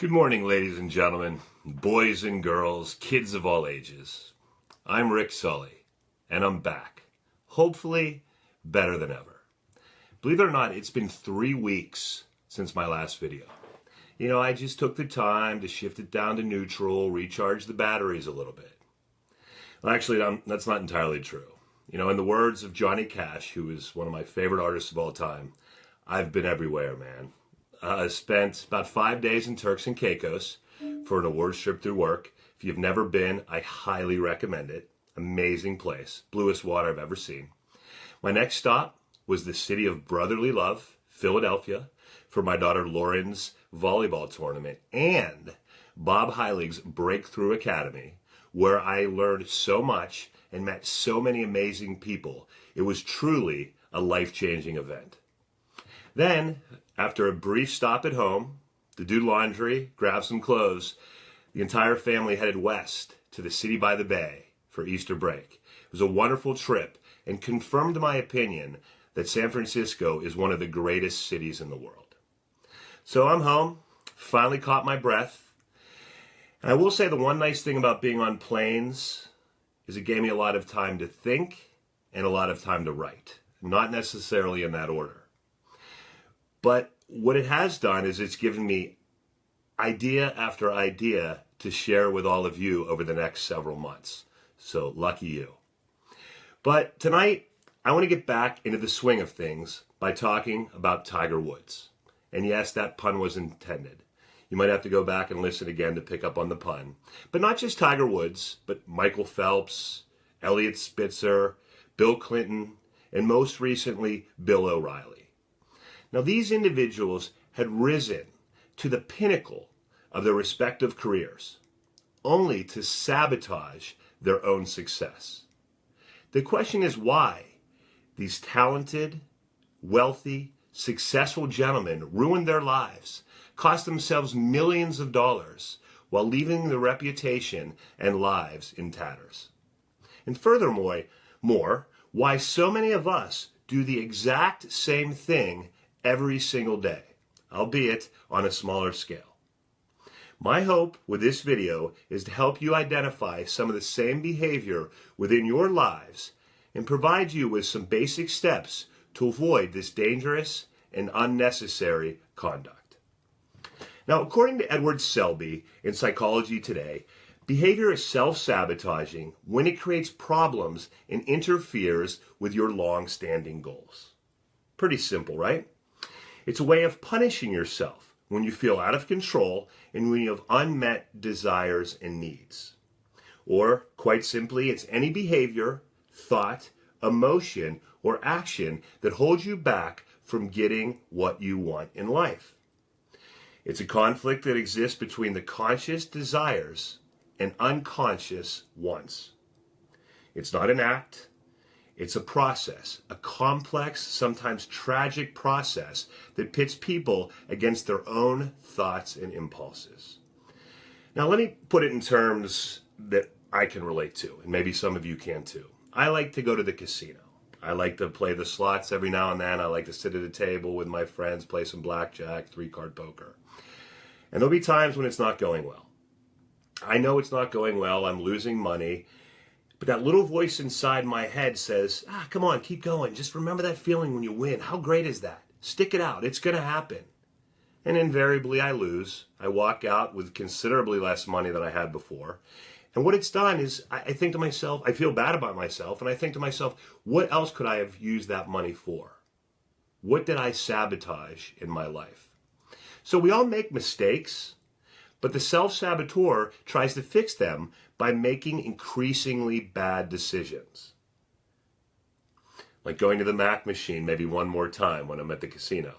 Good morning, ladies and gentlemen, boys and girls, kids of all ages. I'm Rick Sully, and I'm back. Hopefully, better than ever. Believe it or not, it's been 3 weeks since my last video. I just took the time to shift it down to neutral, recharge the batteries a little bit. Well, actually, that's not entirely true. In the words of Johnny Cash, who is one of my favorite artists of all time, I've been everywhere, man. I spent about 5 days in Turks and Caicos for an awards trip through work. If you've never been, I highly recommend it. Amazing place. Bluest water I've ever seen. My next stop was the city of brotherly love, Philadelphia, for my daughter Lauren's volleyball tournament and Bob Heilig's Breakthrough Academy, where I learned so much and met so many amazing people. It was truly a life-changing event. Then, after a brief stop at home, to do laundry, grab some clothes, the entire family headed west to the city by the bay for Easter break. It was a wonderful trip and confirmed my opinion that San Francisco is one of the greatest cities in the world. So I'm home, finally caught my breath. And I will say the one nice thing about being on planes is it gave me a lot of time to think and a lot of time to write. Not necessarily in that order. But what it has done is it's given me idea after idea to share with all of you over the next several months. So lucky you. But tonight, I want to get back into the swing of things by talking about Tiger Woods. And yes, that pun was intended. You might have to go back and listen again to pick up on the pun. But not just Tiger Woods, but Michael Phelps, Elliot Spitzer, Bill Clinton, and most recently, Bill O'Reilly. Now, these individuals had risen to the pinnacle of their respective careers, only to sabotage their own success. The question is why these talented, wealthy, successful gentlemen ruined their lives, cost themselves millions of dollars, while leaving their reputation and lives in tatters. And furthermore, why so many of us do the exact same thing every single day, albeit on a smaller scale. My hope with this video is to help you identify some of the same behavior within your lives and provide you with some basic steps to avoid this dangerous and unnecessary conduct. Now, according to Edward Selby in Psychology Today, behavior is self-sabotaging when it creates problems and interferes with your long-standing goals. Pretty simple, right? It's a way of punishing yourself when you feel out of control and when you have unmet desires and needs. Or, quite simply, it's any behavior, thought, emotion, or action that holds you back from getting what you want in life. It's a conflict that exists between the conscious desires and unconscious wants. It's not an act. It's a process, a complex, sometimes tragic process that pits people against their own thoughts and impulses. Now, let me put it in terms that I can relate to, and maybe some of you can too. I like to go to the casino. I like to play the slots every now and then. I like to sit at a table with my friends, play some blackjack, 3-card poker. And there'll be times when it's not going well. I know it's not going well. I'm losing money. But that little voice inside my head says, come on, keep going. Just remember that feeling when you win. How great is that? Stick it out. It's going to happen. And invariably I lose. I walk out with considerably less money than I had before. And what it's done is I think to myself, I feel bad about myself. And I think to myself, what else could I have used that money for? What did I sabotage in my life? So we all make mistakes. But the self-saboteur tries to fix them by making increasingly bad decisions. Like going to the Mac machine maybe one more time when I'm at the casino.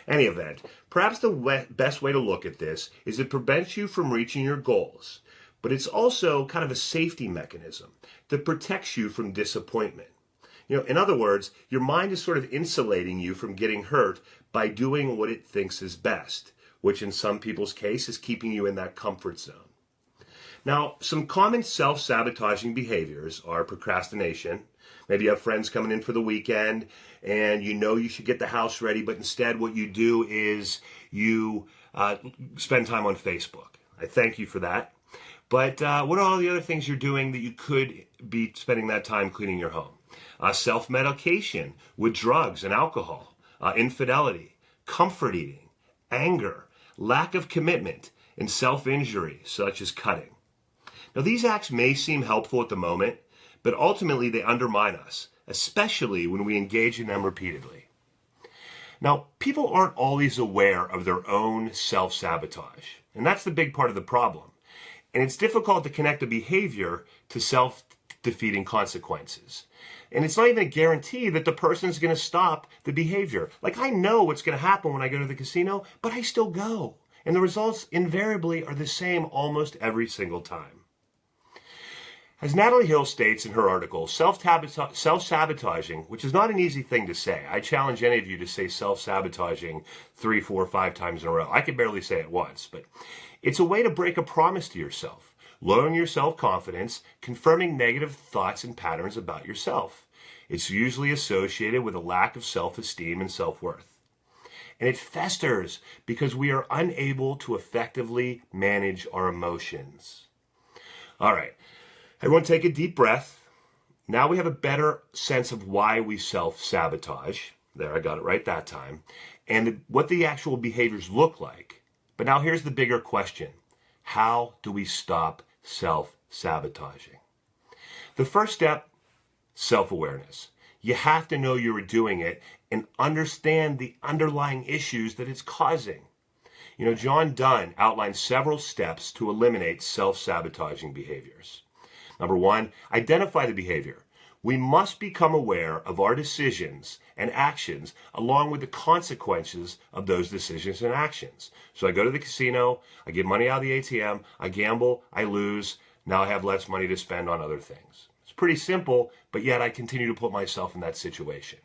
Any event, perhaps the best way to look at this is it prevents you from reaching your goals, but it's also kind of a safety mechanism that protects you from disappointment. In other words, your mind is sort of insulating you from getting hurt by doing what it thinks is best, which in some people's case is keeping you in that comfort zone. Now, some common self-sabotaging behaviors are procrastination. Maybe you have friends coming in for the weekend and you know you should get the house ready, but instead what you do is you spend time on Facebook. I thank you for that. But what are all the other things you're doing that you could be spending that time cleaning your home? Self-medication with drugs and alcohol, infidelity, comfort eating, anger, lack of commitment, and self-injury, such as cutting. Now, these acts may seem helpful at the moment, but ultimately they undermine us, especially when we engage in them repeatedly. Now, people aren't always aware of their own self-sabotage, and that's the big part of the problem. And it's difficult to connect a behavior to self-defeating consequences. And it's not even a guarantee that the person's going to stop the behavior. Like, I know what's going to happen when I go to the casino, but I still go. And the results invariably are the same almost every single time. As Natalie Hill states in her article, self-sabotaging, which is not an easy thing to say. I challenge any of you to say self-sabotaging 3, 4, 5 times in a row. I can barely say it once, but it's a way to break a promise to yourself, lowering your self-confidence, confirming negative thoughts and patterns about yourself. It's usually associated with a lack of self-esteem and self-worth. And it festers because we are unable to effectively manage our emotions. All right. Everyone take a deep breath. Now we have a better sense of why we self-sabotage. There, I got it right that time. And what the actual behaviors look like. But now here's the bigger question. How do we stop self-sabotaging? The first step, self-awareness. You have to know you were doing it and understand the underlying issues that it's causing. You know, John Donne outlined several steps to eliminate self-sabotaging behaviors. Number 1, identify the behavior. We must become aware of our decisions and actions along with the consequences of those decisions and actions. So I go to the casino, I get money out of the ATM, I gamble, I lose, now I have less money to spend on other things. It's pretty simple, but yet I continue to put myself in that situation.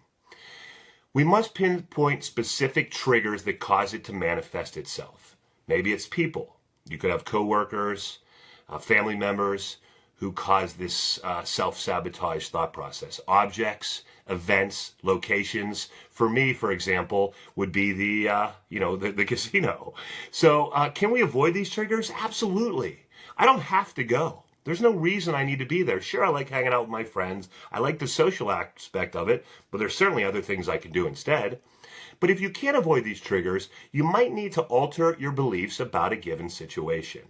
We must pinpoint specific triggers that cause it to manifest itself. Maybe it's people. You could have coworkers, family members, who cause this self-sabotage thought process. Objects, events, locations. For me, for example, would be the casino. So can we avoid these triggers? Absolutely. I don't have to go. There's no reason I need to be there. Sure, I like hanging out with my friends. I like the social aspect of it, but there's certainly other things I can do instead. But if you can't avoid these triggers, you might need to alter your beliefs about a given situation.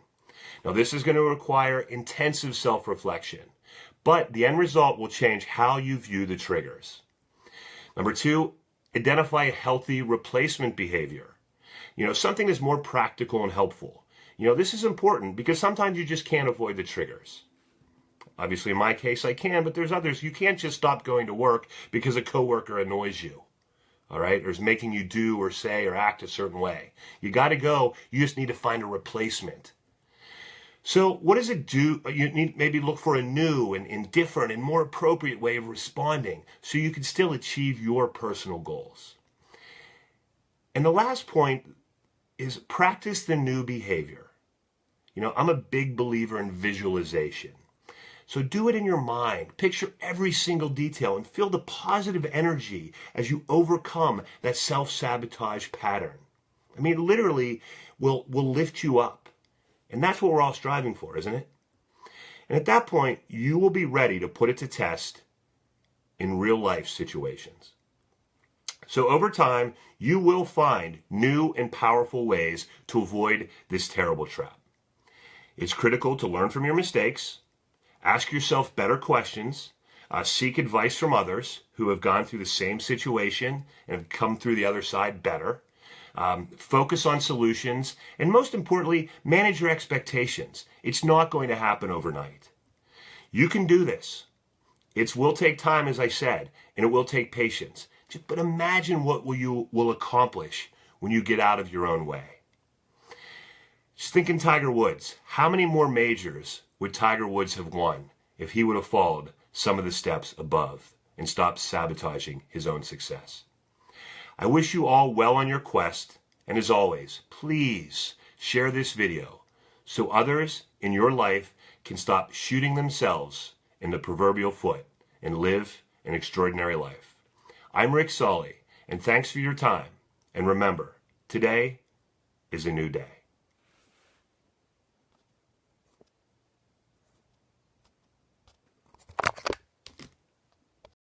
Now, this is going to require intensive self-reflection, but the end result will change how you view the triggers. Number 2, identify a healthy replacement behavior. You know, something that's more practical and helpful. You know, this is important because sometimes you just can't avoid the triggers. Obviously, in my case, I can, but there's others. You can't just stop going to work because a coworker annoys you. All right, or is making you do or say or act a certain way. You got to go. You just need to find a replacement. So what does it do? You need maybe look for a new and different and more appropriate way of responding so you can still achieve your personal goals. And the last point is practice the new behavior. You know, I'm a big believer in visualization. So do it in your mind. Picture every single detail and feel the positive energy as you overcome that self-sabotage pattern. I mean, it literally will lift you up. And that's what we're all striving for, isn't it? And at that point, you will be ready to put it to test in real life situations. So over time, you will find new and powerful ways to avoid this terrible trap. It's critical to learn from your mistakes, ask yourself better questions, seek advice from others who have gone through the same situation and have come through the other side better. Focus on solutions, and most importantly, manage your expectations. It's not going to happen overnight. You can do this. It will take time, as I said, and it will take patience. But imagine what you will accomplish when you get out of your own way. Just thinking Tiger Woods. How many more majors would Tiger Woods have won if he would have followed some of the steps above and stopped sabotaging his own success? I wish you all well on your quest, and as always, please share this video so others in your life can stop shooting themselves in the proverbial foot and live an extraordinary life. I'm Rick Saulle, and thanks for your time. And remember, today is a new day.